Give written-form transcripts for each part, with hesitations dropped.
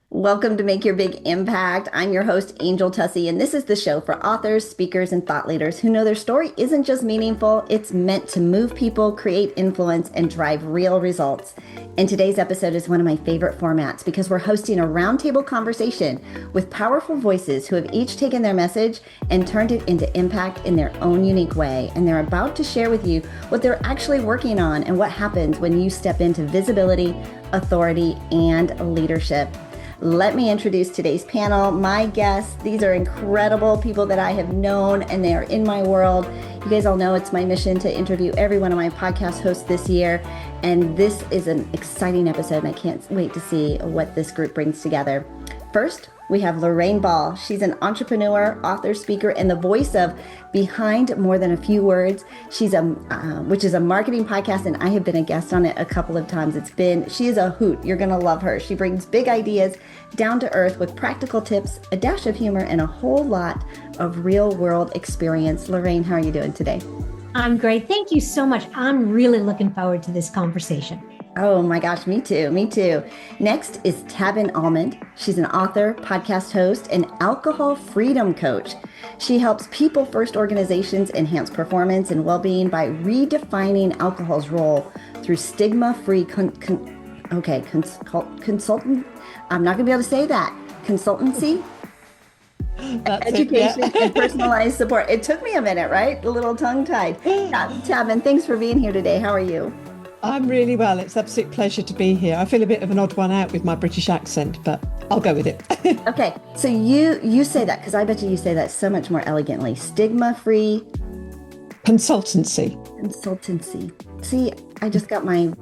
Welcome to Make Your Big Impact. I'm your host, Angel Tussey, and this is the show for authors, speakers, and thought leaders who know their story isn't just meaningful, it's meant to move people, create influence, and drive real results. And today's episode is one of my favorite formats because we're hosting a roundtable conversation with powerful voices who have each taken their message and turned it into impact in their own unique way. And they're about to share with you what they're actually working on and what happens when you step into visibility, authority, and leadership. Let me introduce today's panel. My guests, these are incredible people that I have known and they are in my world. You guys all know it's my mission to interview every one of my podcast hosts this year. And this is an exciting episode and I can't wait to see what this group brings together. First, we have Lorraine Ball. She's an entrepreneur, author, speaker, and the voice of Behind More Than a Few Words. She's which is a marketing podcast, and I have been a guest on it a couple of times. She is a hoot. You're going to love her. She brings big ideas down to earth with practical tips, a dash of humor, and a whole lot of real world experience. Lorraine, how are you doing today? I'm great. Thank you so much. I'm really looking forward to this conversation. Oh my gosh, me too. Next is Tabbin Almond. She's an author, podcast host, and alcohol freedom coach. She helps people-first organizations enhance performance and well-being by redefining alcohol's role through stigma-free consultant. I'm not going to be able to say that. Consultancy, education, and personalized support. It took me a minute, right? A little tongue-tied. Tabbin, thanks for being here today. How are you? I'm really well. It's an absolute pleasure to be here. I feel a bit of an odd one out with my British accent, but I'll go with it. Okay, so you say that because I bet you say that so much more elegantly. Stigma-free Consultancy. See, I just got my,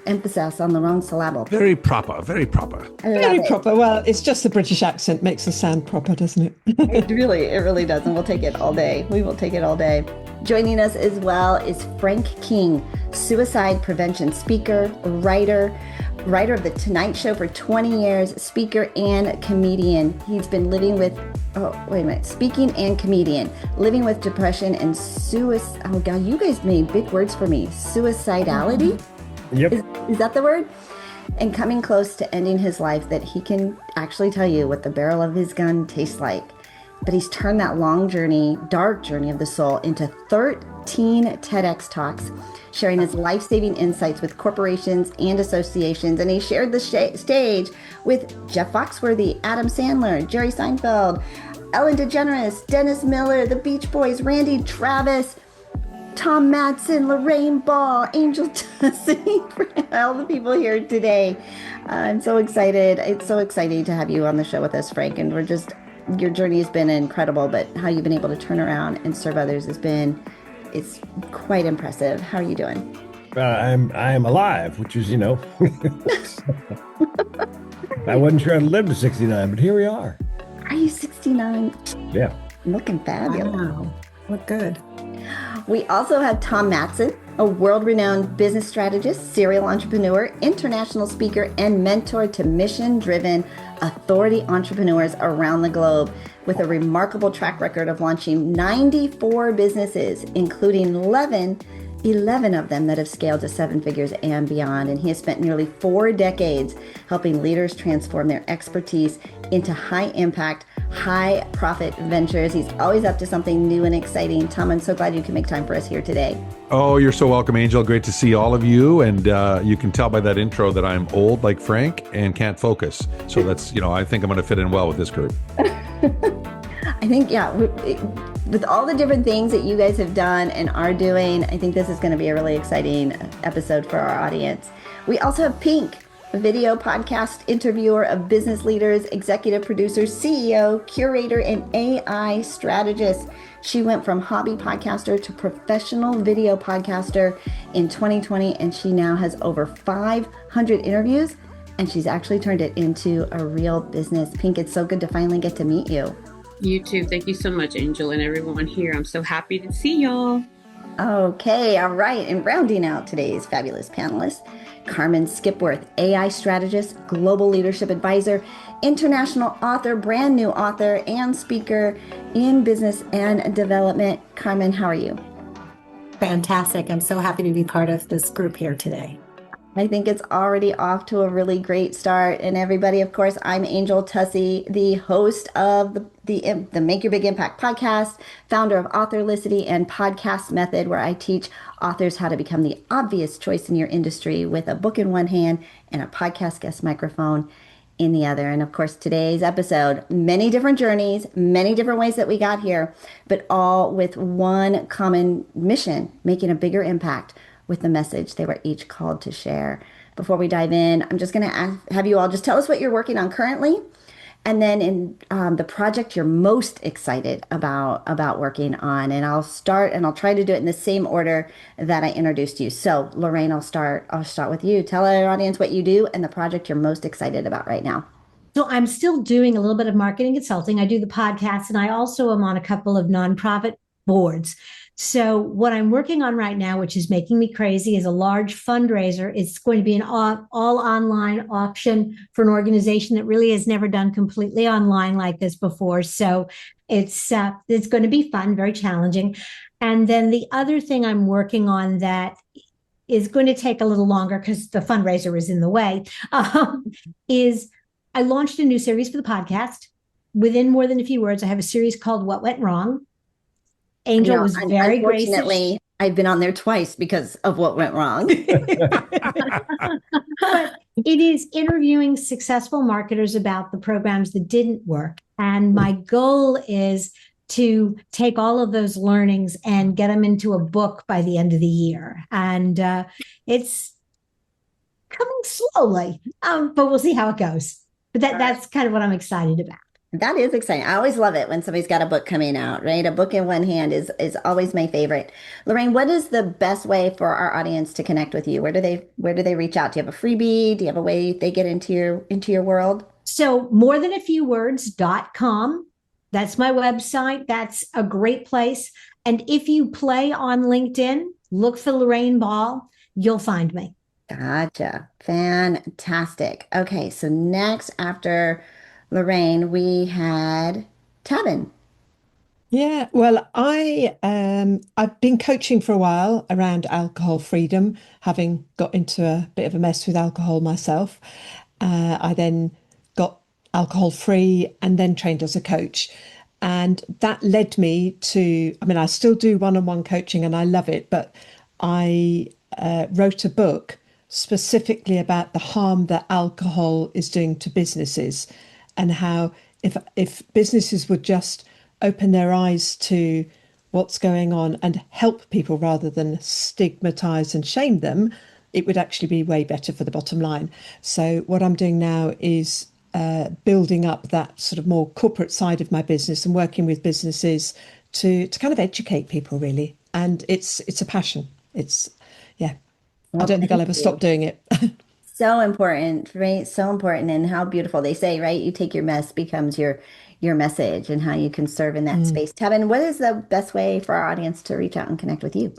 emphasis on the wrong syllable. Very proper, very proper. Very proper. Well, it's just the British accent makes us sound proper, doesn't it? It really does, and we'll take it all day. We will take it all day. Joining us as well is Frank King, suicide prevention speaker, writer of The Tonight Show for 20 years, speaker and comedian. He's been speaking and comedian, living with depression and suicide. Oh God, you guys made big words for me. Suicidality? Yep. Is that the word? And coming close to ending his life that he can actually tell you what the barrel of his gun tastes like. But he's turned that long journey, dark journey of the soul into 13 TEDx talks, sharing his life-saving insights with corporations and associations. And he shared the stage with Jeff Foxworthy, Adam Sandler, Jerry Seinfeld, Ellen DeGeneres, Dennis Miller, the Beach Boys, Randy Travis, Tom Matzen, Lorraine Ball, Angel Tussey, all the people here today. I'm so excited. It's so exciting to have you on the show with us, Frank. And your journey has been incredible, but how you've been able to turn around and serve others it's quite impressive. How are you doing? I am alive, which is, I wasn't sure I'd live to 69, but here we are. Are you 69? Yeah. Looking fabulous. Wow. Look good. We also have Tom Matzen, a world-renowned business strategist, serial entrepreneur, international speaker, and mentor to mission-driven authority entrepreneurs around the globe with a remarkable track record of launching 94 businesses, including 11 of them that have scaled to 7 figures and beyond. And he has spent nearly 4 decades helping leaders transform their expertise into high-impact, high-profit ventures. He's always up to something new and exciting. Tom, I'm so glad you can make time for us here today. Oh, you're so welcome, Angel. Great to see all of you. And you can tell by that intro that I'm old like Frank and can't focus. So that's, I think I'm going to fit in well with this group. I think, with all the different things that you guys have done and are doing, I think this is going to be a really exciting episode for our audience. We also have Pink, a video podcast interviewer of business leaders, executive producer, CEO, curator, and AI strategist. She went from hobby podcaster to professional video podcaster in 2020, and she now has over 500 interviews, and she's actually turned it into a real business. Pink, it's so good to finally get to meet you. You too. Thank you so much, Angel, and everyone here. I'm so happy to see y'all. Okay, all right. And rounding out today's fabulous panelists, Carmen Skipworth, AI strategist, global leadership advisor, international author, brand new author, and speaker in business and development. Carmen, how are you? Fantastic. I'm so happy to be part of this group here today. I think it's already off to a really great start. And everybody, of course, I'm Angel Tussey, the host of the Make Your Big Impact podcast, founder of Authorlicity and Podcast Method, where I teach authors how to become the obvious choice in your industry with a book in one hand and a podcast guest microphone in the other. And of course, today's episode, many different journeys, many different ways that we got here, but all with one common mission, making a bigger impact with the message they were each called to share. Before we dive in, I'm just going to have you all just tell us what you're working on currently, and then in the project you're most excited about working on. And I'll start, and I'll try to do it in the same order that I introduced you. So, Lorraine, I'll start with you. Tell our audience what you do and the project you're most excited about right now. So I'm still doing a little bit of marketing consulting. I do the podcast, and I also am on a couple of nonprofit boards. So what I'm working on right now, which is making me crazy, is a large fundraiser. It's going to be an all online option for an organization that really has never done completely online like this before. So it's going to be fun, very challenging. And then the other thing I'm working on that is going to take a little longer because the fundraiser is in the way, is I launched a new series for the podcast. Within more than a few words, I have a series called What Went Wrong. Angel was very gracious. Unfortunately, I've been on there twice because of what went wrong. But it is interviewing successful marketers about the programs that didn't work. And my goal is to take all of those learnings and get them into a book by the end of the year. And it's coming slowly, but we'll see how it goes. But that's kind of what I'm excited about. That is exciting. I always love it when somebody's got a book coming out, right? A book in one hand is always my favorite. Lorraine, what is the best way for our audience to connect with you? Where do they reach out? Do you have a freebie? Do you have a way they get into your world? So morethanafewwords.com. That's my website. That's a great place. And if you play on LinkedIn, look for Lorraine Ball, you'll find me. Gotcha. Fantastic. Okay, so next after Lorraine, we had Tabbin. Yeah, well, I've been coaching for a while around alcohol freedom, having got into a bit of a mess with alcohol myself. I then got alcohol free and then trained as a coach. And that led me to, I still do one-on-one coaching and I love it, but I wrote a book specifically about the harm that alcohol is doing to businesses, and how if businesses would just open their eyes to what's going on and help people rather than stigmatize and shame them, it would actually be way better for the bottom line. So what I'm doing now is building up that sort of more corporate side of my business and working with businesses to kind of educate people, really. And it's a passion. I don't think I'll ever stop doing it. So important, right? So important. And how beautiful they say, right? You take your mess becomes your message, and how you can serve in that space. Tabbin, what is the best way for our audience to reach out and connect with you?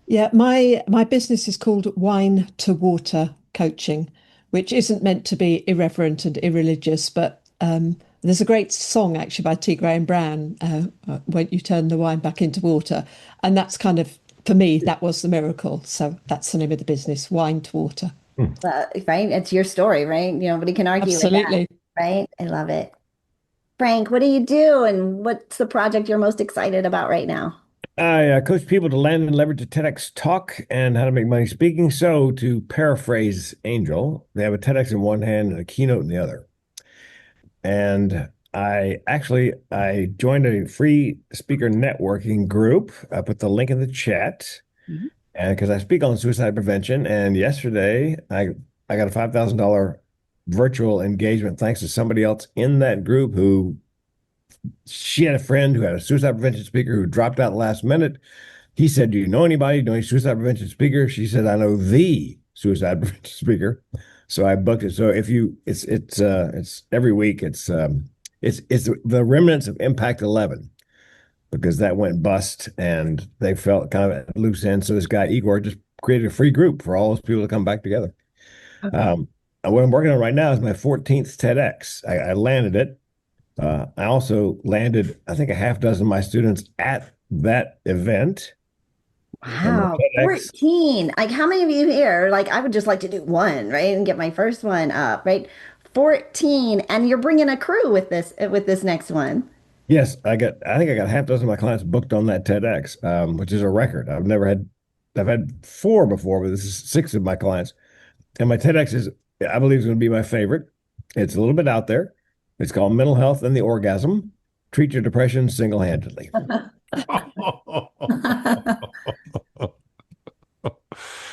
Yeah, my business is called Wine to Water Coaching, which isn't meant to be irreverent and irreligious, but there's a great song actually by T. Graham Brown, Won't You Turn the Wine Back into Water? And that's kind of, for me, that was the miracle. So that's the name of the business, Wine to Water. Right? It's your story, right? Nobody can argue Absolutely. with that, right? I love it. Frank, what do you do, and what's the project you're most excited about right now? I coach people to land and leverage a TEDx talk and how to make money speaking. So, to paraphrase Angel, they have a TEDx in one hand and a keynote in the other. And I joined a free speaker networking group. I put the link in the chat, and because I speak on suicide prevention. And yesterday, I got a $5,000 virtual engagement thanks to somebody else in that group who. She had a friend who had a suicide prevention speaker who dropped out last minute. He said, "Do you know anybody? Know any suicide prevention speaker?" She said, "I know the suicide prevention speaker." So I booked it. So it's every week. It's the remnants of Impact 11, because that went bust and they felt kind of at loose end. So this guy Igor just created a free group for all those people to come back together. Okay. What I'm working on right now is my 14th TEDx. I landed it. I also landed, I think, a half dozen of my students at that event. and my Wow, TEDx. 14. Like, how many of you here? Like, I would just like to do one, right? And get my first one up, right? 14. And you're bringing a crew with this next one. Yes, I think I got half a dozen of my clients booked on that TEDx, which is a record. I've had four before, but this is six of my clients. And my TEDx I believe, is going to be my favorite. It's a little bit out there. It's called Mental Health and the Orgasm. Treat your depression single-handedly.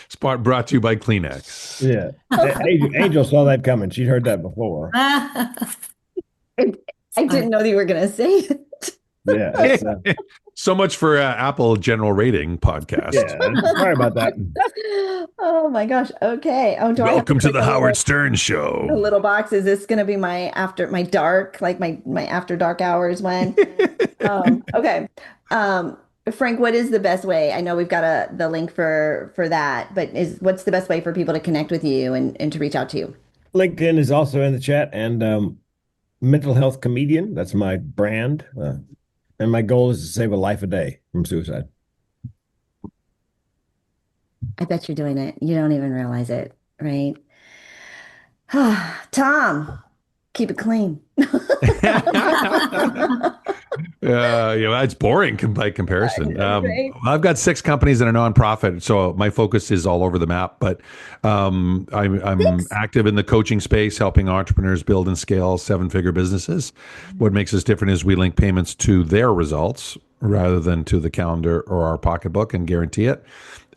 Spot brought to you by Kleenex. Yeah. Angel saw that coming. She'd heard that before. I didn't know that you were going to say it. Yeah. So much for Apple General Rating podcast. Yeah. Sorry about that. Oh my gosh. Okay. Oh, Welcome to the Howard Stern Show. A little box. Is this going to be my dark, like my after dark hours when? Okay. Frank, what is the best way? I know we've got the link for that, but what's the best way for people to connect with you and to reach out to you? LinkedIn is also in the chat, and Mental Health Comedian. That's my brand. And my goal is to save a life a day from suicide. I bet you're doing it. You don't even realize it, right? Tom, keep it clean. It's boring by comparison. Right? I've got 6 companies that are nonprofit, so my focus is all over the map. But I'm active in the coaching space, helping entrepreneurs build and scale 7-figure businesses. What makes us different is we link payments to their results rather than to the calendar or our pocketbook and guarantee it.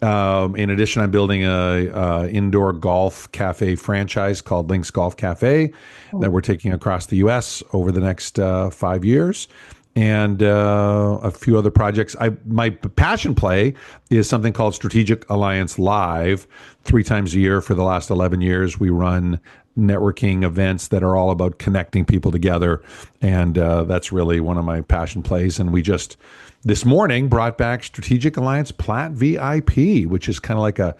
In addition, I'm building a indoor golf cafe franchise called Links Golf Cafe that we're taking across the U.S. over the next 5 years, and a few other projects. My passion play is something called Strategic Alliance Live. 3 times a year for the last 11 years, we run networking events that are all about connecting people together, and that's really one of my passion plays. And we just this morning brought back Strategic Alliance Plat VIP, which is kind of like a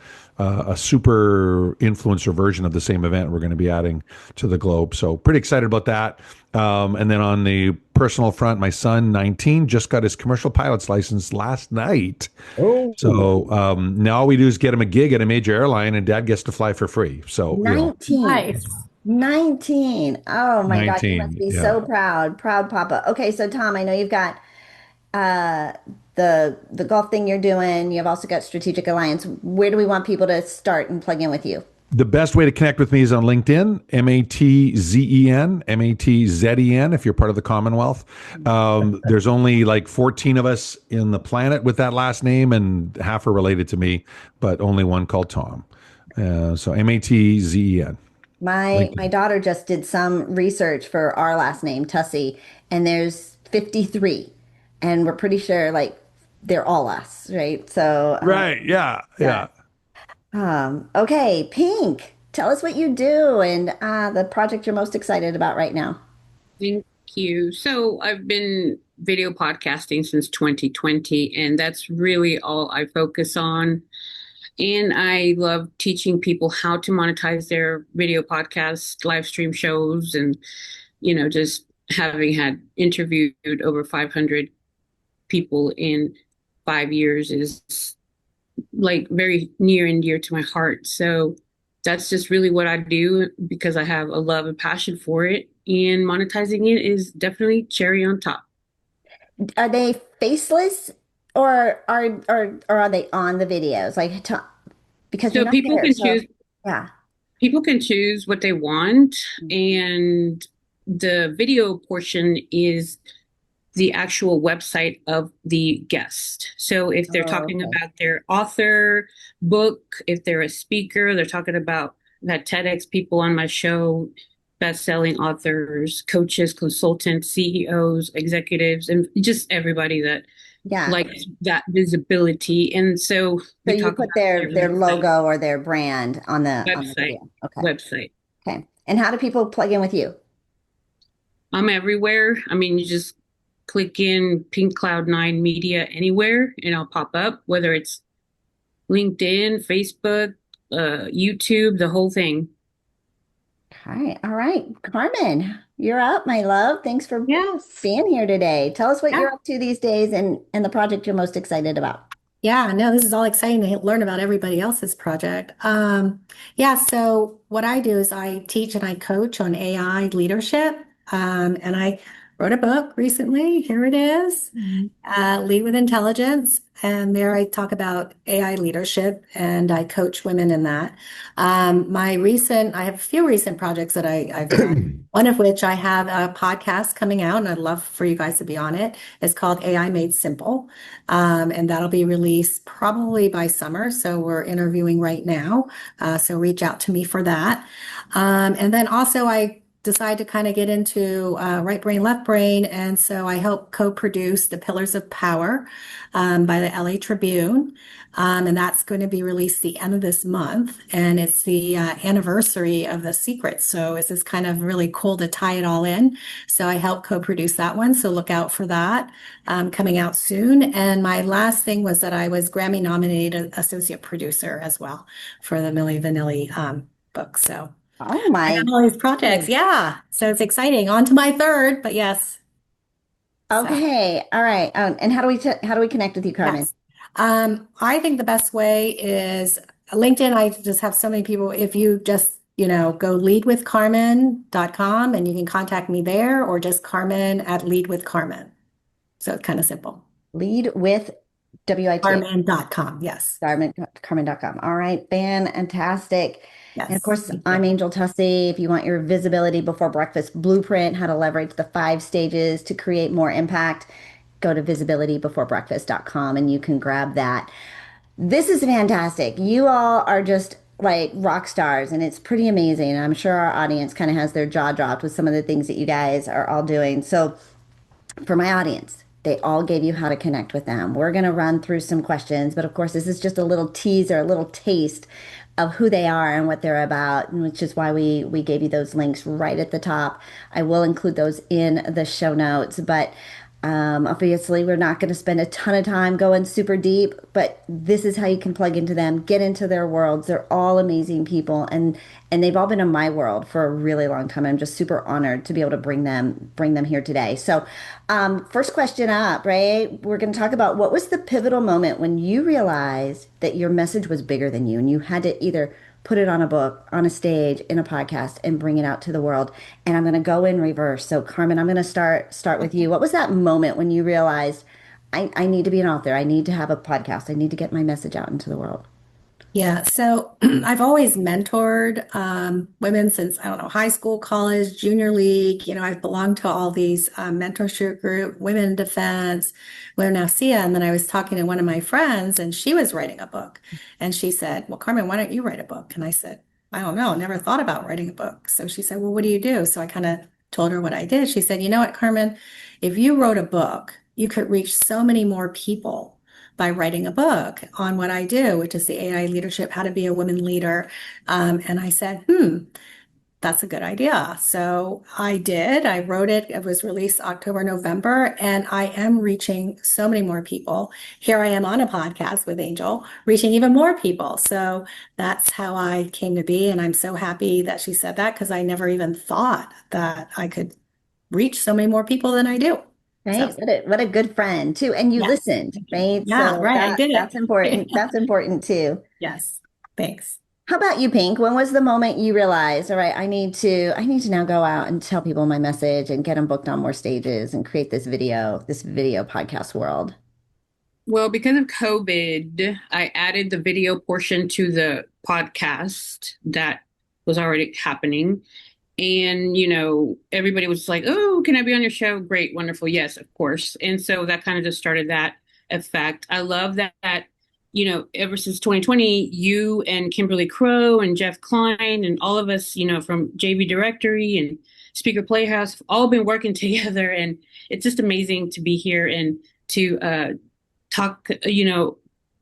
super influencer version of the same event we're going to be adding to the globe. So pretty excited about that. And then on the personal front, my son, 19, just got his commercial pilot's license last night. Oh, so now all we do is get him a gig at a major airline, and Dad gets to fly for free. So 19. Nice. 19. Oh my God, you 19, must be yeah. so proud Papa. Okay, so Tom, I know you've got the golf thing you're doing. You've also got Strategic Alliance. Where do we want people to start and plug in with you? The best way to connect with me is on LinkedIn, Matzen, Matzen, if you're part of the Commonwealth. There's only like 14 of us in the planet with that last name, and half are related to me, but only one called Tom. So Matzen. My daughter just did some research for our last name, Tussey, and there's 53. And we're pretty sure like they're all us, right? So Right, yeah. Okay, Pink, tell us what you do and the project you're most excited about right now. Thank you. So I've been video podcasting since 2020, and that's really all I focus on. And I love teaching people how to monetize their video podcasts, live stream shows, and, just having had interviewed over 500 people in 5 years is like very near and dear to my heart. So that's just really what I do because I have a love and passion for it. And monetizing it is definitely cherry on top. Are they faceless or are they on the videos? Because So you're not people there, can so choose. yeah. People can choose what they want, and the video portion is the actual website of the guest. So if they're talking about their author, book, if they're a speaker, they're talking about that TEDx people on my show, best-selling authors, coaches, consultants, CEOs, executives, and just everybody that likes that visibility. And so you put their logo or their brand on the video. Website. Okay. And how do people plug in with you? I'm everywhere. I mean, you just click in Pink Cloud 9 Media anywhere, and I'll pop up, whether it's LinkedIn, Facebook, YouTube, the whole thing. All right. Carmen, you're up, my love. Thanks for being here today. Tell us what you're up to these days and the project you're most excited about. Yeah, no, this is all exciting to learn about everybody else's project. Yeah, so what I do is I teach and I coach on AI leadership. And I wrote a book recently. Here it is. Lead with Intelligence. And there I talk about AI leadership and I coach women in that. I have a few recent projects that I've done. One of which I have a podcast coming out, and I'd love for you guys to be on it. It's called AI Made Simple. And that'll be released probably by summer. So we're interviewing right now. So reach out to me for that. And then also I decided to kind of get into right brain, left brain. And so I help co-produce The Pillars of Power by the LA Tribune. And that's going to be released the end of this month. And it's the anniversary of The Secret. So it's just kind of really cool to tie it all in. So I help co-produce that one. So look out for that coming out soon. And my last thing was that I was Grammy nominated associate producer as well for the Milli Vanilli book. So Oh I have my all these projects. goodness. Yeah. So it's exciting. On to my third, but yes. So Okay. All right. And how do we connect with you, Carmen? yes. I think the best way is LinkedIn. I just have so many people. If you just, go leadwithcarmen.com and you can contact me there or just Carmen at Lead with Carmen. So it's kind of simple. Lead with WIT. Carmen.com. Yes. Carmen.com. All right, fantastic. And of Yes. course, Thank I'm you. Angel Tussey. If you want your visibility before breakfast blueprint, how to leverage the 5 stages to create more impact, go to visibilitybeforebreakfast.com and you can grab that. This is fantastic. You all are just like rock stars, and it's pretty amazing. I'm sure our audience kind of has their jaw dropped with some of the things that you guys are all doing. So, for my audience, they all gave you how to connect with them. We're going to run through some questions, but of course, this is just a little teaser, a little taste of who they are and what they're about, which is why we gave you those links right at the top. I will include those in the show notes, but obviously, we're not going to spend a ton of time going super deep, but this is how you can plug into them, get into their worlds. They're all amazing people, and they've all been in my world for a really long time. I'm just super honored to be able to bring them here today. So, first question up, right? We're going to talk about what was the pivotal moment when you realized that your message was bigger than you, and you had to either put it on a book, on a stage, in a podcast, and bring it out to the world. And I'm going to go in reverse. So, Carmen, I'm going to start with you. What was that moment when you realized I need to be an author? I need to have a podcast. I need to get my message out into the world. Yeah, so I've always mentored women since, I don't know, high school, college, junior league. I've belonged to all these mentorship group, Women in Defense, Women Now SIA. And then I was talking to one of my friends and she was writing a book. And she said, well, Carmen, why don't you write a book? And I said, I don't know, never thought about writing a book. So she said, well, what do you do? So I kind of told her what I did. She said, you know what, Carmen, if you wrote a book, you could reach so many more people by writing a book on what I do, which is the AI leadership, how to be a women leader. And I said, that's a good idea. So I did. I wrote it. It was released October, November, and I am reaching so many more people. Here I am on a podcast with Angel, reaching even more people. So that's how I came to be. And I'm so happy that she said that because I never even thought that I could reach so many more people than I do. So, Right? What a good friend too. And you yes. listened, Thank you. right? Yeah, So right. I did that's it. important. That's important too. Yes. Thanks. How about you, Pink? When was the moment you realized, all right, I need to now go out and tell people my message and get them booked on more stages and create this video podcast world? Well, because of COVID, I added the video portion to the podcast that was already happening. And, everybody was like, oh, can I be on your show? Great, wonderful. Yes, of course. And so that kind of just started that effect. I love that, ever since 2020, you and Kimberly Crow and Jeff Klein and all of us, from JV Directory and Speaker Playhouse have all been working together. And it's just amazing to be here and to talk,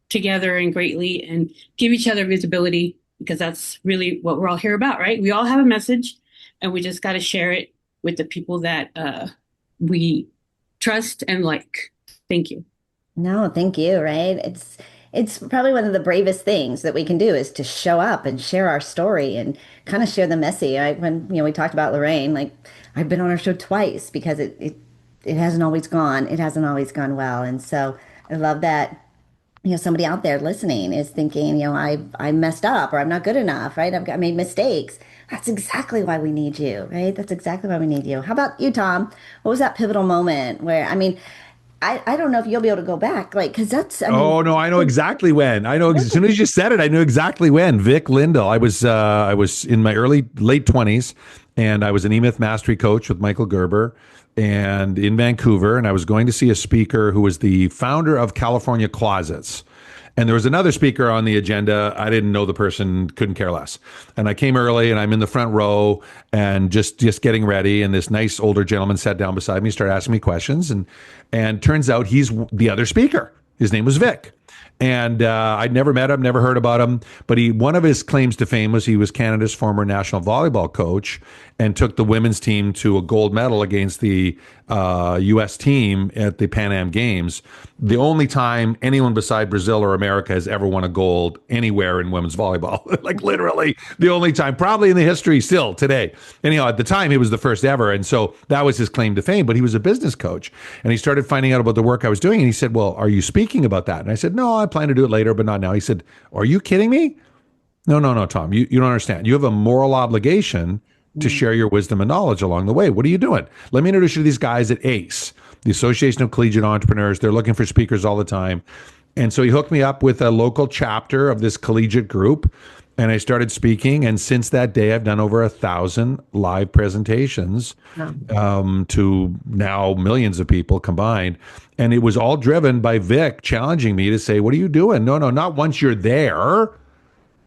together and greatly and give each other visibility because that's really what we're all here about, right? We all have a message and we just got to share it with the people that we trust and like. Thank you. No, thank you, right? It's probably one of the bravest things that we can do is to show up and share our story and kind of share the messy. When we talked about Lorraine, like I've been on her show twice because it hasn't always gone well. And so I love that somebody out there listening is thinking, I messed up or I'm not good enough, right? I made mistakes. That's exactly why we need you, right? That's exactly why we need you. How about you, Tom? What was that pivotal moment where, I mean, I don't know if you'll be able to go back, like, because that's, I mean, Oh no, I know exactly when. I know as soon as you said it, I knew exactly when. Vic Lindell. I was in my late 20s, and I was an E-Myth mastery coach with Michael Gerber, and in Vancouver, and I was going to see a speaker who was the founder of California Closets. And there was another speaker on the agenda. I didn't know the person, couldn't care less. And I came early, and I'm in the front row and just getting ready. And this nice older gentleman sat down beside me, started asking me questions, and turns out he's the other speaker. His name was Vic. And I'd never met him, never heard about him. But one of his claims to fame was he was Canada's former national volleyball coach and took the women's team to a gold medal against the U.S. team at the Pan Am Games. The only time anyone beside Brazil or America has ever won a gold anywhere in women's volleyball. Like literally the only time, probably in the history still today. Anyhow, at the time, he was the first ever. And so that was his claim to fame. But he was a business coach. And he started finding out about the work I was doing. And he said, well, are you speaking about that? And I said, no, I plan to do it later, but not now. He said, are you kidding me? No, Tom, you don't understand. You have a moral obligation to share your wisdom and knowledge along the way. What are you doing? Let me introduce you to these guys at ACE, the Association of Collegiate Entrepreneurs. They're looking for speakers all the time. And so he hooked me up with a local chapter of this collegiate group, and I started speaking. And since that day, I've done over 1,000 live presentations to now millions of people combined. And it was all driven by Vic challenging me to say, what are you doing? No, not once you're there.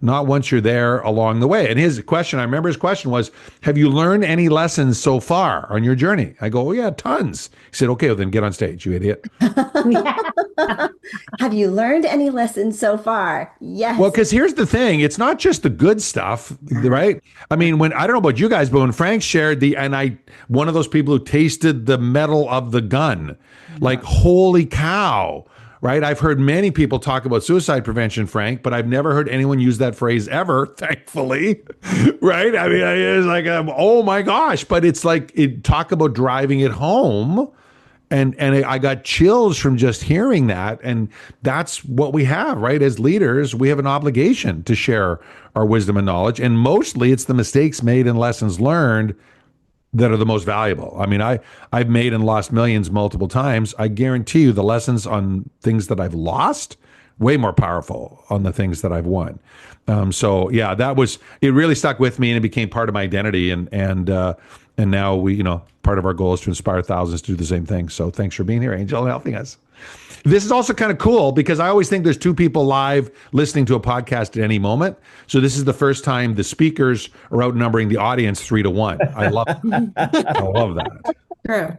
Not once you're there along the way. And his question, I remember his question was, have you learned any lessons so far on your journey? I go, oh yeah, tons. He said, okay, well then get on stage, you idiot. Have you learned any lessons so far? Yes. Well, because here's the thing. It's not just the good stuff, right? I mean, I don't know about you guys, but when Frank shared one of those people who tasted the metal of the gun, like, holy cow. Right. I've heard many people talk about suicide prevention, Frank, but I've never heard anyone use that phrase ever, thankfully. Right. I mean, it's like, oh my gosh. But it's like, talk about driving it home. And I got chills from just hearing that. And that's what we have, right? As leaders, we have an obligation to share our wisdom and knowledge. And mostly it's the mistakes made and lessons learned that are the most valuable. I mean, I've made and lost millions multiple times. I guarantee you the lessons on things that I've lost, way more powerful on the things that I've won. So yeah, it really stuck with me, and it became part of my identity. And now part of our goal is to inspire thousands to do the same thing. So thanks for being here, Angel, and helping us. This is also kind of cool because I always think there's two people live listening to a podcast at any moment. So this is the first time the speakers are outnumbering the audience 3-1. I love that. I love that. True.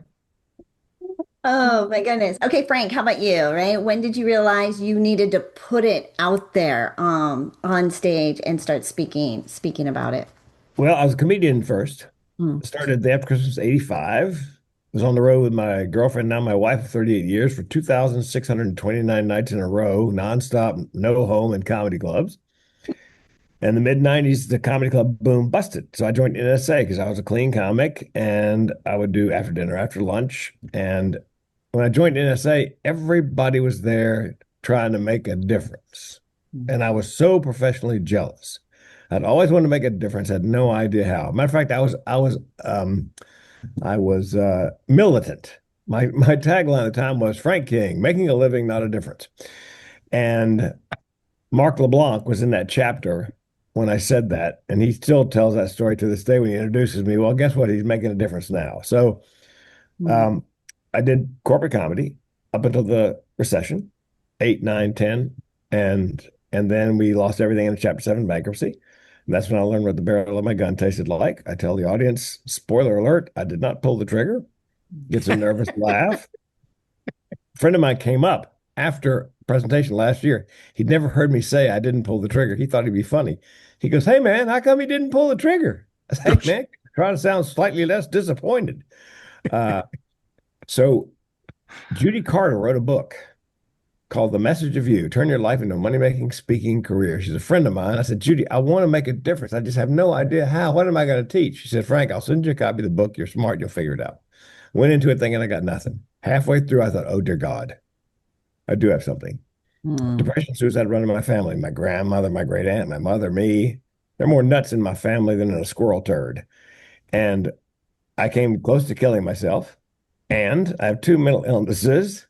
Oh my goodness. Okay, Frank, how about you, right? When did you realize you needed to put it out there on stage and start speaking about it? Well, I was a comedian first. Started the after Christmas 85. Was on the road with my girlfriend, now my wife, for 38 years, for 2,629 nights in a row, nonstop, no home, and comedy clubs. In the mid-90s, the comedy club boom busted. So I joined NSA because I was a clean comic, and I would do after dinner, after lunch. And when I joined NSA, everybody was there trying to make a difference. And I was so professionally jealous. I'd always wanted to make a difference, had no idea how. Matter of fact, I was militant. My tagline at the time was Frank King, making a living, not a difference. And Mark LeBlanc was in that chapter when I said that, and he still tells that story to this day when he introduces me. Well, guess what? He's making a difference now. So I did corporate comedy up until the recession, 8, 9, 10, and then we lost everything in Chapter 7 bankruptcy. And that's when I learned what the barrel of my gun tasted like. I tell the audience, spoiler alert, I did not pull the trigger. Gets a nervous laugh. A friend of mine came up after presentation last year. He'd never heard me say I didn't pull the trigger. He thought he'd be funny. He goes, hey, man, how come you didn't pull the trigger? I said, hey, man, try to sound slightly less disappointed. So Judy Carter wrote a book called The Message of You, Turn Your Life into a Money-Making Speaking Career. She's a friend of mine. I said, Judy, I want to make a difference. I just have no idea how. What am I going to teach? She said, Frank, I'll send you a copy of the book. You're smart. You'll figure it out. Went into it thinking I got nothing. Halfway through, I thought, oh, dear God, I do have something. Depression, suicide run in my family. My grandmother, my great aunt, my mother, me. There are more nuts in my family than in a squirrel turd. And I came close to killing myself. And I have two mental illnesses.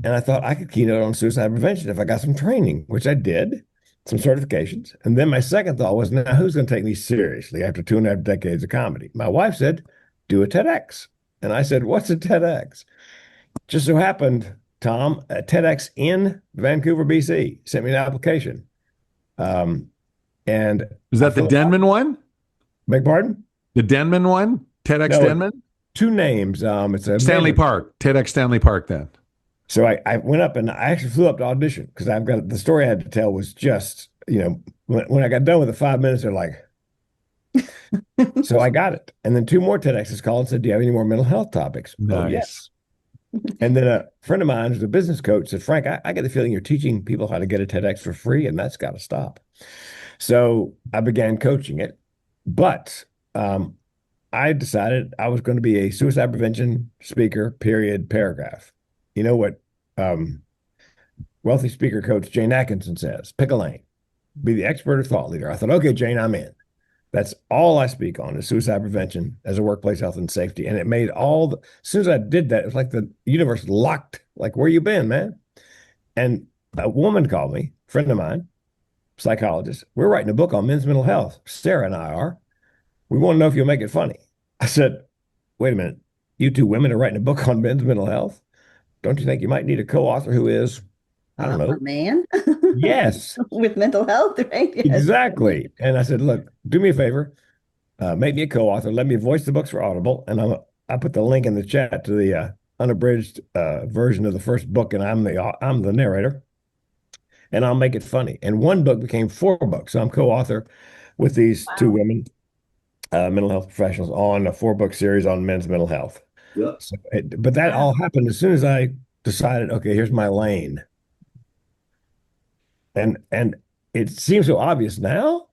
And I thought I could keynote on suicide prevention if I got some training, which I did, some certifications. And then my second thought was, now who's going to take me seriously after 2.5 decades of comedy? My wife said, do a TEDx. And I said, what's a TEDx? Just so happened, Tom, a TEDx in Vancouver, BC, sent me an application. And Is that the Denman one? Beg pardon? The Denman one? TEDx No, Denman? two names. It's a Stanley Park. TEDx Stanley Park then. So I went up and I actually flew up to audition because I've got the story I had to tell was just, when I got done with the 5 minutes, they're like, so I got it. And then two more TEDx's called and said, do you have any more mental health topics? Nice. Oh, yes. And then a friend of mine who's a business coach said, Frank, I get the feeling you're teaching people how to get a TEDx for free, and that's got to stop. So I began coaching it. But I decided I was going to be a suicide prevention speaker, period, paragraph. You know what wealthy speaker coach Jane Atkinson says, pick a lane, be the expert or thought leader. I thought, okay, Jane, I'm in. That's all I speak on is suicide prevention as a workplace health and safety. And it made as soon as I did that, it was like the universe locked, like, where you been, man? And a woman called me, friend of mine, psychologist. We're writing a book on men's mental health. Sarah and I are. We want to know if you'll make it funny. I said, wait a minute. You two women are writing a book on men's mental health? Don't you think you might need a co-author who is, I don't know. Man. Yes. With mental health, right? Yes. Exactly. And I said, look, do me a favor, make me a co-author. Let me voice the books for Audible. And I put the link in the chat to the unabridged version of the first book, and I'm the narrator. And I'll make it funny. And one book became 4 books. So I'm co-author with these two women, mental health professionals, on a 4-book series on men's mental health. Yep. So but that all happened as soon as I decided, okay, here's my lane. And it seems so obvious now,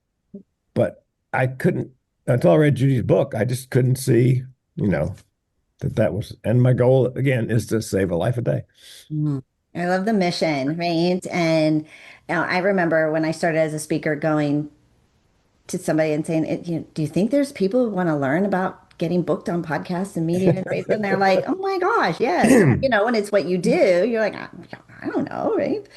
but I couldn't, until I read Judy's book, I just couldn't see, that was, and my goal again is to save a life a day. I love the mission, right? And I remember when I started as a speaker going to somebody and saying, do you think there's people who want to learn about getting booked on podcasts and media and radio? And they're like, oh my gosh, yes. And it's what you do. You're like, I don't know, right?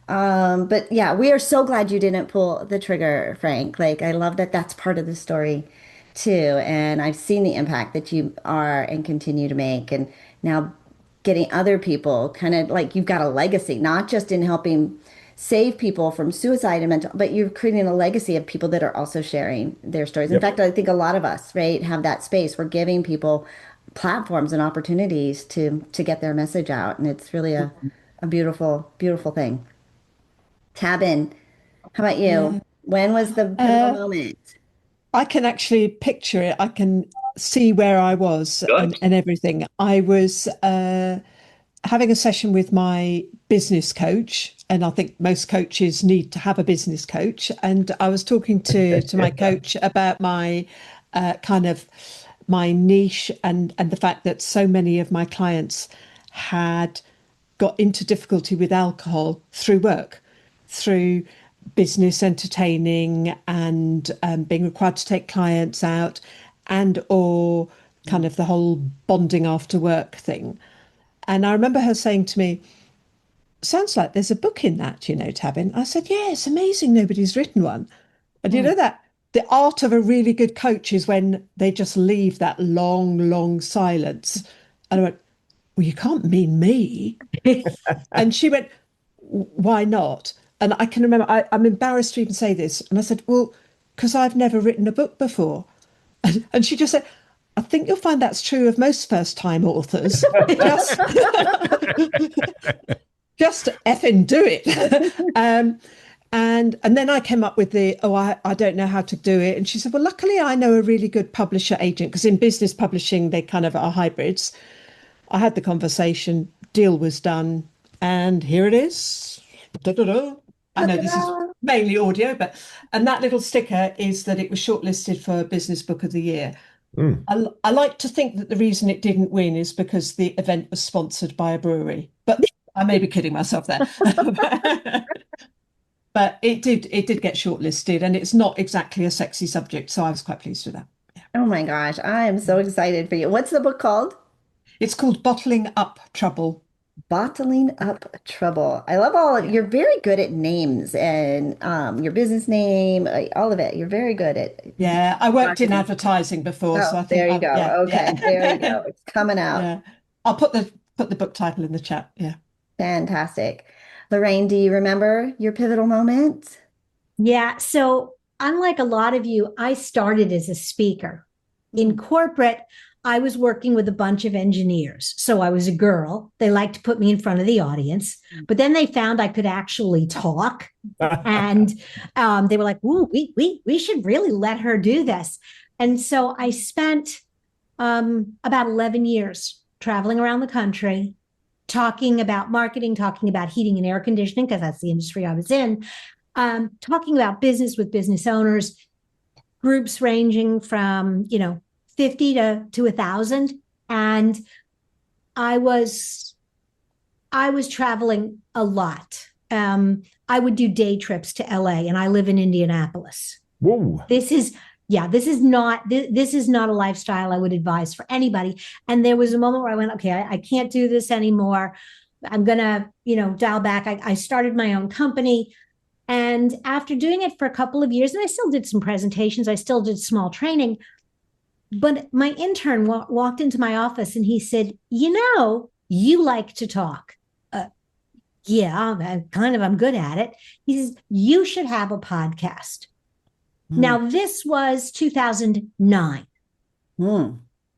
But yeah, we are so glad you didn't pull the trigger, Frank. Like, I love that that's part of the story too. And I've seen the impact that you are and continue to make. And now getting other people kind of like you've got a legacy, not just in helping save people from suicide and mental, but you're creating a legacy of people that are also sharing their stories. In fact, I think a lot of us, right, have that space. We're giving people platforms and opportunities to get their message out. And it's really a beautiful, beautiful thing. Tabbin, how about you? Yeah. When was the pivotal moment? I can actually picture it. I can see where I was and everything. I was having a session with my business coach, and I think most coaches need to have a business coach. And I was talking to my coach about my kind of my niche and the fact that so many of my clients had got into difficulty with alcohol through work, through business, entertaining, and being required to take clients out, and or kind of the whole bonding after work thing. And I remember her saying to me, sounds like there's a book in that, Tabbin. I said, yeah, it's amazing nobody's written one. And you know that the art of a really good coach is when they just leave that long, long silence. And I went, well, you can't mean me. And she went, why not? And I can remember, I'm embarrassed to even say this. And I said, well, because I've never written a book before. And she just said, I think you'll find that's true of most first-time authors. just effing do it. And then I came up with I don't know how to do it. And she said, well, luckily I know a really good publisher agent, because in business publishing, they kind of are hybrids. I had the conversation, deal was done, and here it is. Da-da-da. I know this is mainly audio, and that little sticker is that it was shortlisted for Business Book of the Year. I like to think that the reason it didn't win is because the event was sponsored by a brewery, but I may be kidding myself there. But it did get shortlisted, and it's not exactly a sexy subject, so I was quite pleased with that. Yeah. Oh my gosh, I am so excited for you. What's the book called? It's called Bottling Up Trouble. Bottling Up Trouble. I love all of you're very good at names and your business name, all of it. You're very good at Yeah, I worked in advertising before, so Oh, I think there you go. yeah, Okay, yeah. there you go. It's coming out. Yeah. I'll put the book title in the chat. Yeah. Fantastic. Lorraine, do you remember your pivotal moment? Yeah. So, unlike a lot of you, I started as a speaker. In corporate, I was working with a bunch of engineers. So, I was a girl. They liked to put me in front of the audience, but then they found I could actually talk. And they were like, "Ooh, we should really let her do this." And so, I spent about 11 years traveling around the country, talking about marketing, talking about heating and air conditioning, because that's the industry I was in, talking about business with business owners, groups ranging from, 50 to 1,000. And I was traveling a lot. I would do day trips to LA, and I live in Indianapolis. Whoa. This is not a lifestyle I would advise for anybody. And there was a moment where I went, okay, I can't do this anymore. I'm gonna, dial back. I started my own company. And after doing it for a couple of years, and I still did some presentations, I still did small training. But my intern walked into my office and he said, you like to talk. Yeah, I'm good at it. He says, you should have a podcast. Now, this was 2009.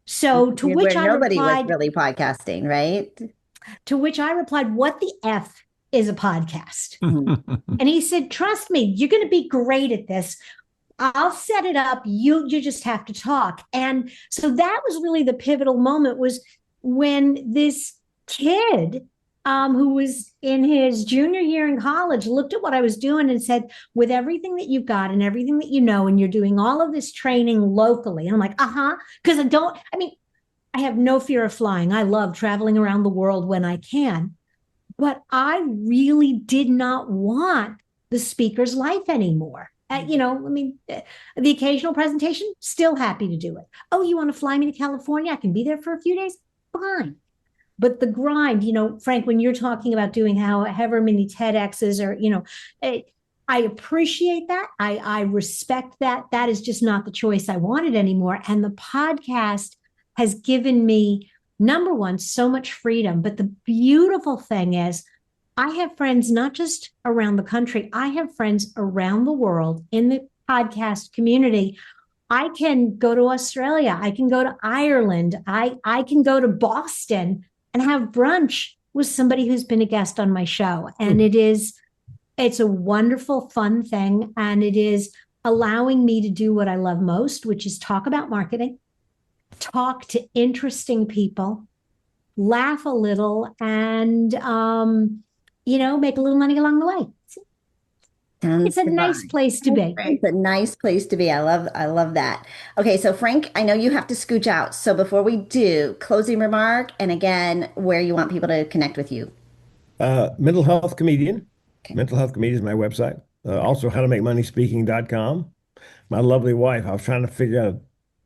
So to Where which I nobody replied, was really podcasting, right? what the F is a podcast? And he said, trust me, you're going to be great at this. I'll set it up. You just have to talk. And so that was really the pivotal moment, was when this kid who was in his junior year in college looked at what I was doing and said, with everything that you've got and everything that you know, and you're doing all of this training locally. And I'm like, because I have no fear of flying. I love traveling around the world when I can. But I really did not want the speaker's life anymore. The occasional presentation, still happy to do it. Oh, you want to fly me to California? I can be there for a few days. Fine. But the grind, Frank, when you're talking about doing however many TEDx's or, I appreciate that. I respect that. That is just not the choice I wanted anymore. And the podcast has given me, number one, so much freedom. But the beautiful thing is, I have friends not just around the country, I have friends around the world in the podcast community. I can go to Australia. I can go to Ireland. I can go to Boston and have brunch with somebody who's been a guest on my show. And it's a wonderful, fun thing. And it is allowing me to do what I love most, which is talk about marketing, talk to interesting people, laugh a little, and, make a little money along the way. It's a nice place to be. It's a nice place to be. I love that. Okay, so Frank, I know you have to scooch out. So before we do, closing remark, and again, where you want people to connect with you. Mental Health Comedian. Okay. Mental Health Comedian is my website. Also, howtomakemoneyspeaking.com. My lovely wife, I was trying to figure out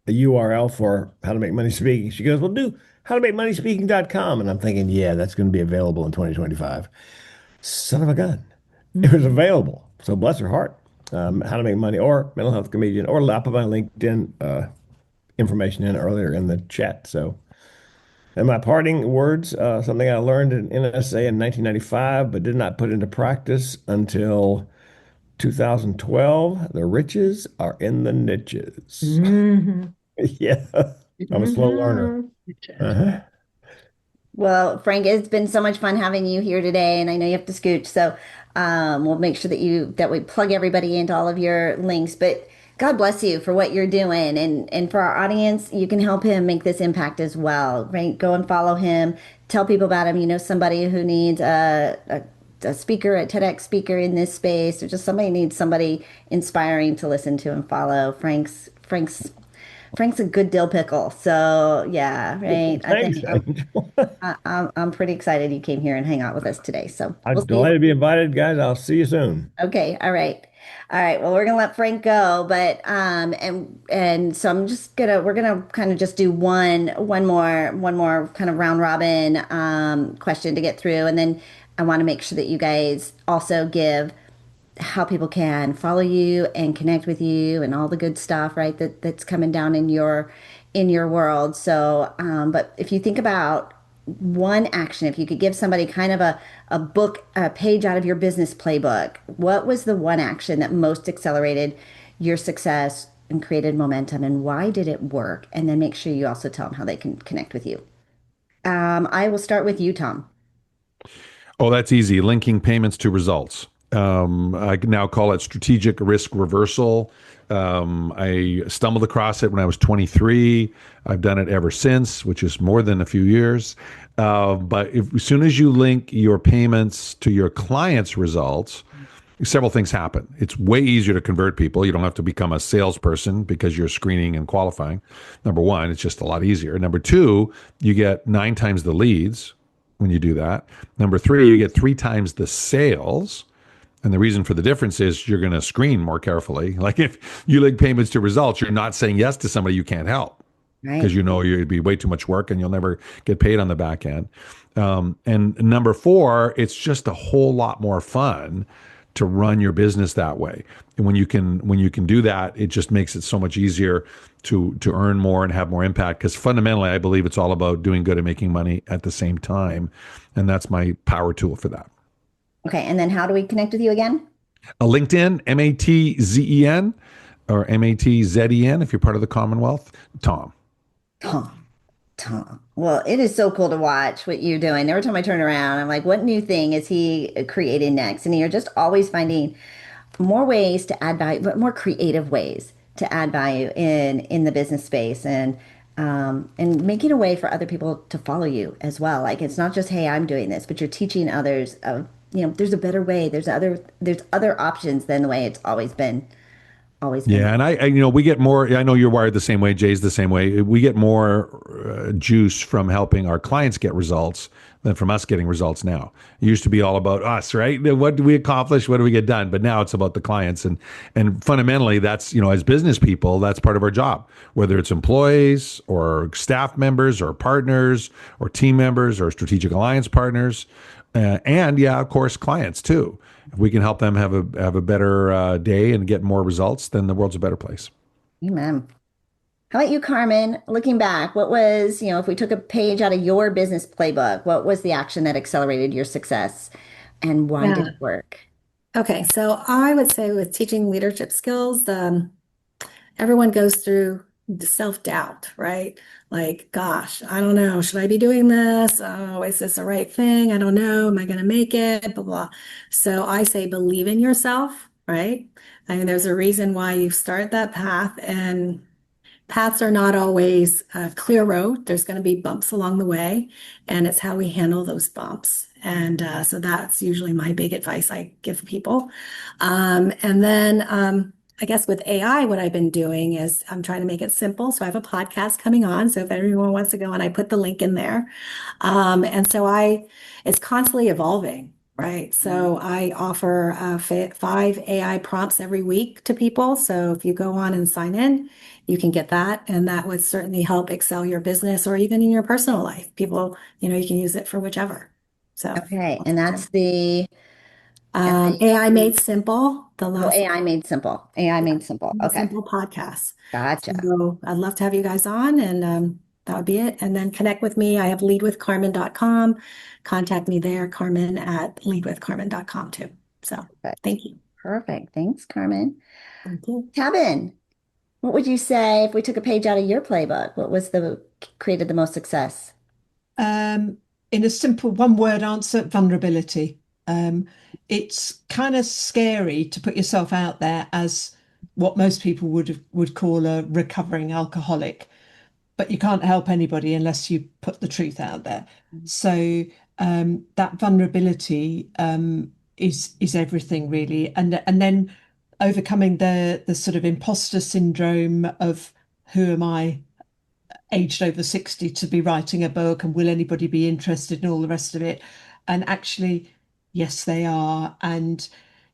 a URL for How to Make Money Speaking. She goes, well, do howtomakemoneyspeaking.com. And I'm thinking, yeah, that's going to be available in 2025. Son of a gun. It was available. So bless her heart. How to Make Money, or Mental Health Comedian, or I'll put my LinkedIn information in earlier in the chat. So, and my parting words, something I learned in NSA in 1995, but did not put into practice until 2012. The riches are in the niches. Yeah, I'm a slow learner. Well, Frank, it's been so much fun having you here today, and I know you have to scooch, so we'll make sure that we plug everybody into all of your links. But God bless you for what you're doing, and for our audience, you can help him make this impact as well. Right? Go and follow him. Tell people about him. Somebody who needs a speaker, a TEDx speaker in this space, or just somebody needs somebody inspiring to listen to and follow. Frank's Frank's a good dill pickle. So yeah, right. I Thanks, think Angel. I'm pretty excited you came here and hang out with us today. So we'll I'm see you. delighted to be invited, guys. I'll see you soon. Okay, all right. All right. Well, we're gonna let Frank go, but and so I'm just gonna we're gonna kind of just do one more kind of round robin question to get through, and then I want to make sure that you guys also give how people can follow you and connect with you and all the good stuff, right? That's coming down in your world. So, but if you think about one action, if you could give somebody kind of a book, a page out of your business playbook, what was the one action that most accelerated your success and created momentum, and why did it work? And then make sure you also tell them how they can connect with you. I will start with you, Tom. Oh, that's easy. Linking payments to results. I can now call it strategic risk reversal. I stumbled across it when I was 23. I've done it ever since, which is more than a few years. But as soon as you link your payments to your clients' results, several things happen. It's way easier to convert people. You don't have to become a salesperson because you're screening and qualifying. Number one, it's just a lot easier. Number two, you get 9 times the leads when you do that. Number three, you get 3 times the sales. And the reason for the difference is you're going to screen more carefully. Like if you link payments to results, you're not saying yes to somebody you can't help because Right. you know it'd be way too much work and you'll never get paid on the back end. And number four, it's just a whole lot more fun to run your business that way. And when you can do that, it just makes it so much easier to earn more and have more impact. Because fundamentally, I believe it's all about doing good and making money at the same time, and that's my power tool for that. Okay. And then how do we connect with you again? A LinkedIn, Matzen, or Matzen, if you're part of the Commonwealth. Tom. Tom. Tom. Well, it is so cool to watch what you're doing. Every time I turn around, I'm like, what new thing is he creating next? And you're just always finding more ways to add value, but more creative ways to add value in the business space and making a way for other people to follow you as well. Like it's not just, hey, I'm doing this, but you're teaching others of, there's a better way. There's other options than the way it's always been. Yeah, and we get more. I know you're wired the same way. Jay's the same way. We get more juice from helping our clients get results than from us getting results now. It used to be all about us, right? What do we accomplish? What do we get done? But now it's about the clients, and fundamentally, that's as business people, that's part of our job. Whether it's employees or staff members or partners or team members or strategic alliance partners, and yeah, of course, clients too. If we can help them have a better day and get more results, then the world's a better place. Amen. How about you, Carmen? Looking back, what was, if we took a page out of your business playbook, what was the action that accelerated your success and why did Yeah. it work? Okay, so I would say with teaching leadership skills, everyone goes through the self-doubt, right? Like, gosh, I don't know. Should I be doing this? Oh, is this the right thing? I don't know. Am I going to make it? Blah, blah. So I say believe in yourself, right? I mean, there's a reason why you start that path, and paths are not always a clear road. There's going to be bumps along the way, and it's how we handle those bumps. And so that's usually my big advice I give people. And then I guess with AI, what I've been doing is I'm trying to make it simple. So I have a podcast coming on. So if anyone wants to go on, I put the link in there. And so it's constantly evolving. Right. So I offer 5 AI prompts every week to people. So if you go on and sign in, you can get that. And that would certainly help excel your business or even in your personal life. People, you can use it for whichever. So Okay, and that's the AI Made Simple, the oh, last AI made simple. AI made simple. Made Okay, Simple podcast. gotcha. So I'd love to have you guys on, and that would be it. And then connect with me. I have leadwithcarmen.com. Contact me there, Carmen at leadwithcarmen.com too. So Perfect. thank you. Perfect. Thanks, Carmen. Thank you. Tabbin, what would you say if we took a page out of your playbook? What was the created the most success? In a simple one-word answer, vulnerability. It's kind of scary to put yourself out there as what most people would call a recovering alcoholic, but you can't help anybody unless you put the truth out there. So that vulnerability is everything really, and then overcoming the sort of imposter syndrome of who am I, aged over 60, to be writing a book, and will anybody be interested in all the rest of it? And actually, yes, they are. And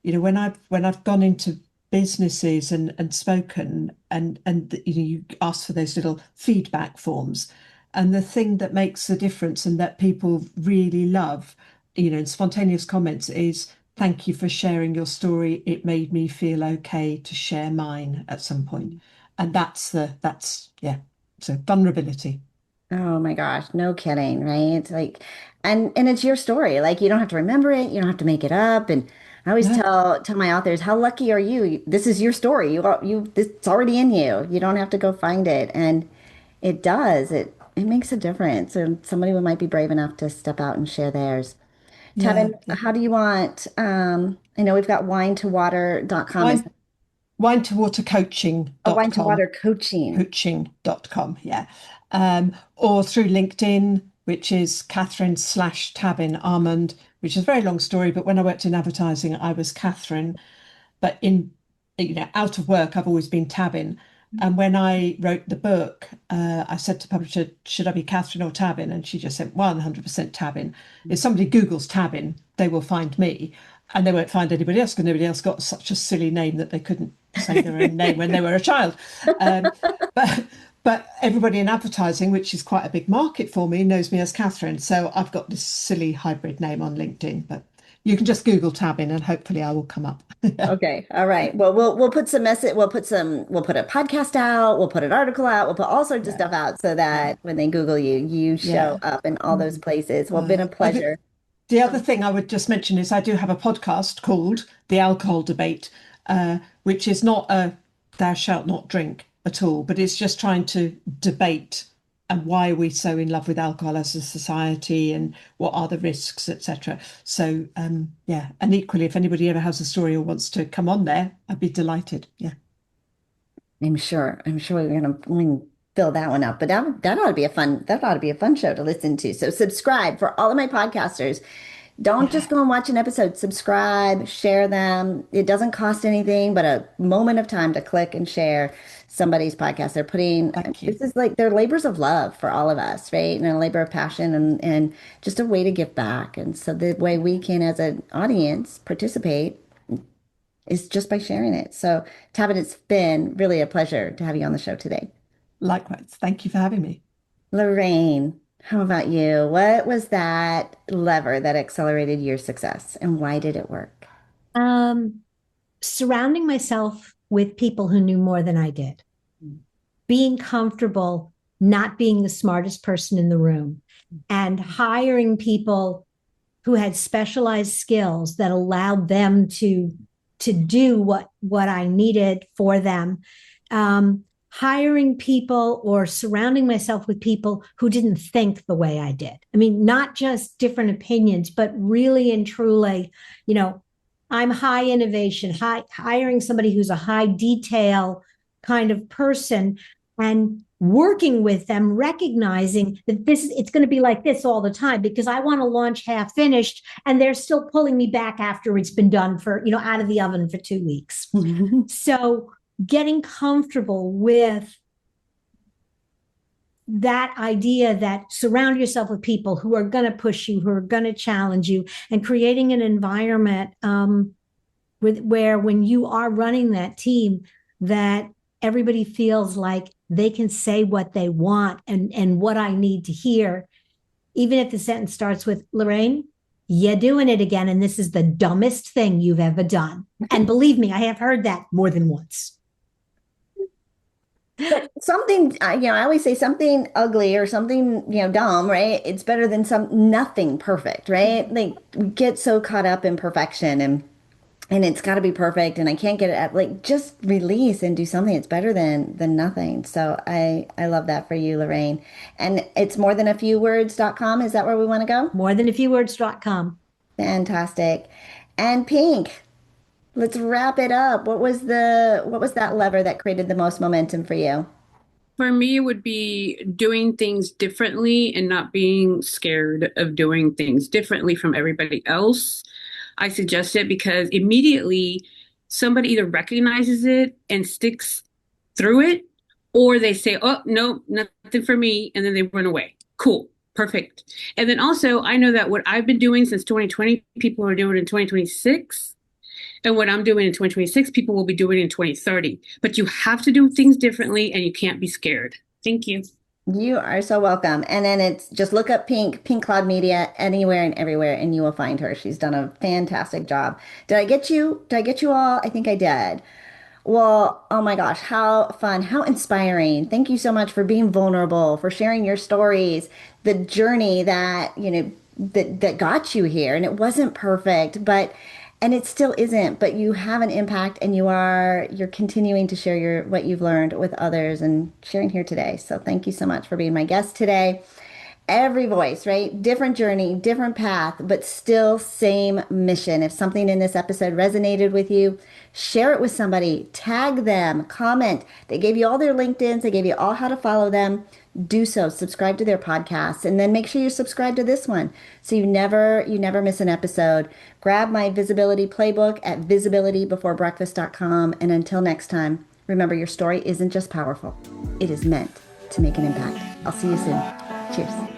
when I've gone into businesses and spoken, and you ask for those little feedback forms, and the thing that makes the difference and that people really love, in spontaneous comments, is thank you for sharing your story. It made me feel okay to share mine at some point. And yeah. So vulnerability. Oh my gosh, no kidding, right? Like, and it's your story. Like, you don't have to remember it, you don't have to make it up. And I always No, tell my authors, how lucky are you? This is your story. It's already in you. You don't have to go find it. And it does. It makes a difference. And somebody who might be brave enough to step out and share theirs. yeah, Tabbin, yeah. how do you want, I know we've got wine2water.com. Is Wine, wine to water coaching a dot wine to com. water coaching. Coaching.com, yeah. Or through LinkedIn, which is Catherine/Tabbin Almond, which is a very long story. But when I worked in advertising, I was Catherine. But out of work, I've always been Tabbin. And when I wrote the book, I said to the publisher, should I be Catherine or Tabbin? And she just said, 100% Tabbin. If somebody Googles Tabbin, they will find me, and they won't find anybody else, because nobody else got such a silly name that they couldn't say their own name when they were a child. Um, but but everybody in advertising, which is quite a big market for me, knows me as Catherine. So I've got this silly hybrid name on LinkedIn, but you can just Google Tabbin and hopefully I will come up. Okay. All right. Well, we'll put some message. We'll put a podcast out. We'll put an article out. We'll put all sorts of Yeah, stuff out so yeah, that when they Google you, you show yeah. up in all those places. Well, been a pleasure. The other thing I would just mention is I do have a podcast called The Alcohol Debate, which is not a thou shalt not drink at all, but it's just trying to debate and why are we so in love with alcohol as a society, and what are the risks, etc. So yeah, and equally, if anybody ever has a story or wants to come on there, I'd be delighted. Yeah. I'm sure. I'm sure we can fill that one up. But that ought to be a fun show to listen to. So subscribe for all of my podcasters. Don't Yeah. just go and watch an episode. Subscribe, share them. It doesn't cost anything but a moment of time to click and share somebody's podcast. They're putting Thank you. this is like they're labors of love for all of us, right? And a labor of passion and just a way to give back. And so the way we can, as an audience, participate is just by sharing it. So, Tabitha, it's been really a pleasure to have you on the show today. Likewise. Thank you for having me. Lorraine, how about you? What was that lever that accelerated your success and why did it work? Surrounding myself with people who knew more than I did, being comfortable not being the smartest person in the room, and hiring people who had specialized skills that allowed them to do what I needed for them. Hiring people or surrounding myself with people who didn't think the way I did. I mean, not just different opinions, but really and truly, I'm high innovation, hiring somebody who's a high detail kind of person and working with them, recognizing that it's going to be like this all the time because I want to launch half finished and they're still pulling me back after it's been done for, out of the oven for 2 weeks. So getting comfortable with that idea that surround yourself with people who are going to push you, who are going to challenge you, and creating an environment where when you are running that team, that everybody feels like they can say what they want and what I need to hear, even if the sentence starts with, Lorraine, you're doing it again, and this is the dumbest thing you've ever done. And believe me, I have heard that more than once. But something, I always say something ugly or something, dumb, right? It's better than nothing perfect, right? Like we get so caught up in perfection and it's got to be perfect and I can't get it at just release and do something. It's better than nothing. So I love that for you, Lorraine. And it's more than a few words.com. Is that where we want to go? More than a few words.com. Fantastic. And Pink, let's wrap it up. What was that lever that created the most momentum for you? For me, it would be doing things differently and not being scared of doing things differently from everybody else. I suggest it because immediately somebody either recognizes it and sticks through it, or they say, oh, no, nothing for me. And then they run away. Cool. Perfect. And then also, I know that what I've been doing since 2020, people are doing in 2026. And what I'm doing in 2026, people will be doing in 2030. But you have to do things differently and you can't be scared. Thank you. You are so welcome. And then it's just look up Pink Cloud Media anywhere and everywhere, and you will find her. She's done a fantastic job. Did I get you? Did I get you all? I think I did. Well, oh my gosh, how fun, how inspiring. Thank you so much for being vulnerable, for sharing your stories, the journey that, that got you here. And it wasn't perfect, but and it still isn't, but you have an impact and you're continuing to share what you've learned with others and sharing here today. So thank you so much for being my guest today. Every voice, right? Different journey, different path, but still same mission. If something in this episode resonated with you, share it with somebody, tag them, comment. They gave you all their LinkedIns, they gave you all how to follow them. Do so, subscribe to their podcast, and then make sure you subscribe to this one so you never miss an episode. Grab my visibility playbook at visibilitybeforebreakfast.com. And until next time, remember, your story isn't just powerful, it is meant to make an impact. I'll see you soon. Cheers.